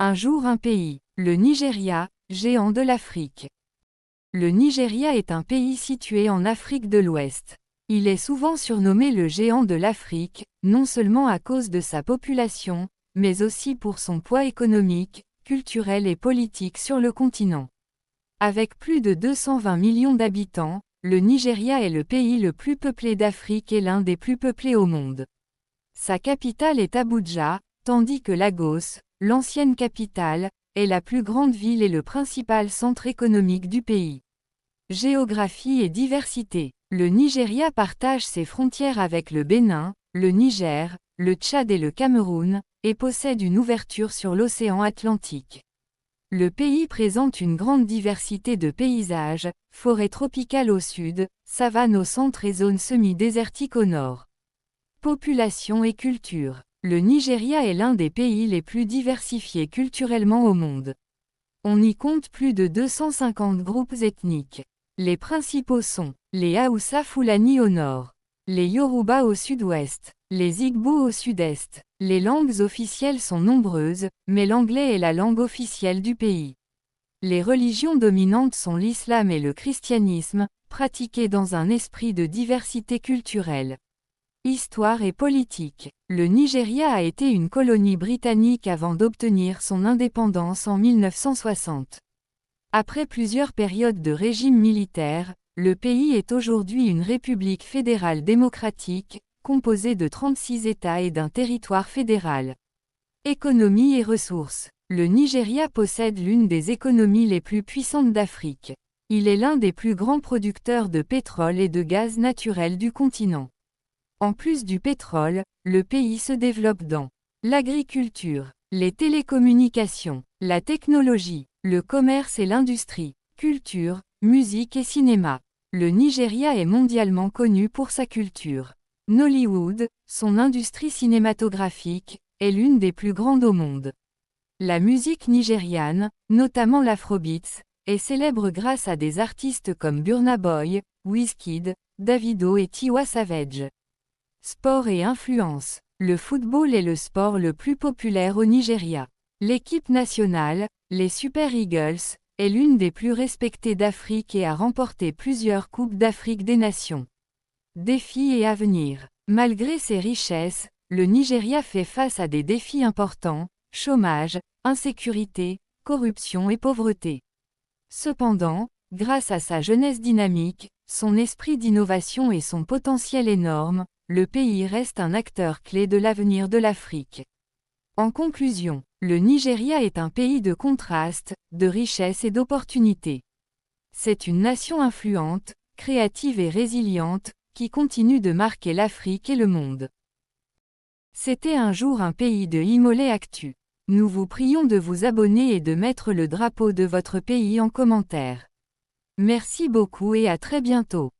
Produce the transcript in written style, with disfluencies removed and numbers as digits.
Un jour un pays, le Nigeria, géant de l'Afrique. Le Nigeria est un pays situé en Afrique de l'Ouest. Il est souvent surnommé le géant de l'Afrique, non seulement à cause de sa population, mais aussi pour son poids économique, culturel et politique sur le continent. Avec plus de 220 millions d'habitants, le Nigeria est le pays le plus peuplé d'Afrique et l'un des plus peuplés au monde. Sa capitale est Abuja, tandis que Lagos, l'ancienne capitale, est la plus grande ville et le principal centre économique du pays. Géographie et diversité. Le Nigeria partage ses frontières avec le Bénin, le Niger, le Tchad et le Cameroun, et possède une ouverture sur l'océan Atlantique. Le pays présente une grande diversité de paysages, forêts tropicales au sud, savanes au centre et zones semi-désertiques au nord. Population et culture. Le Nigeria est l'un des pays les plus diversifiés culturellement au monde. On y compte plus de 250 groupes ethniques. Les principaux sont les Hausa Fulani au nord, les Yoruba au sud-ouest, les Igbo au sud-est. Les langues officielles sont nombreuses, mais l'anglais est la langue officielle du pays. Les religions dominantes sont l'islam et le christianisme, pratiqués dans un esprit de diversité culturelle. Histoire et politique. Le Nigeria a été une colonie britannique avant d'obtenir son indépendance en 1960. Après plusieurs périodes de régime militaire, le pays est aujourd'hui une république fédérale démocratique, composée de 36 États et d'un territoire fédéral. Économie et ressources. Le Nigeria possède l'une des économies les plus puissantes d'Afrique. Il est l'un des plus grands producteurs de pétrole et de gaz naturel du continent. En plus du pétrole, le pays se développe dans l'agriculture, les télécommunications, la technologie, le commerce et l'industrie, culture, musique et cinéma. Le Nigeria est mondialement connu pour sa culture. Nollywood, son industrie cinématographique, est l'une des plus grandes au monde. La musique nigériane, notamment l'afrobeats, est célèbre grâce à des artistes comme Burna Boy, Wizkid, Davido et Tiwa Savage. Sport et influence. Le football est le sport le plus populaire au Nigeria. L'équipe nationale, les Super Eagles, est l'une des plus respectées d'Afrique et a remporté plusieurs Coupes d'Afrique des Nations. Défis et avenir. Malgré ses richesses, le Nigeria fait face à des défis importants, chômage, insécurité, corruption et pauvreté. Cependant, grâce à sa jeunesse dynamique, son esprit d'innovation et son potentiel énorme, le pays reste un acteur clé de l'avenir de l'Afrique. En conclusion, le Nigeria est un pays de contrastes, de richesses et d'opportunités. C'est une nation influente, créative et résiliente, qui continue de marquer l'Afrique et le monde. C'était un jour un pays de Imolé Actu. Nous vous prions de vous abonner et de mettre le drapeau de votre pays en commentaire. Merci beaucoup et à très bientôt.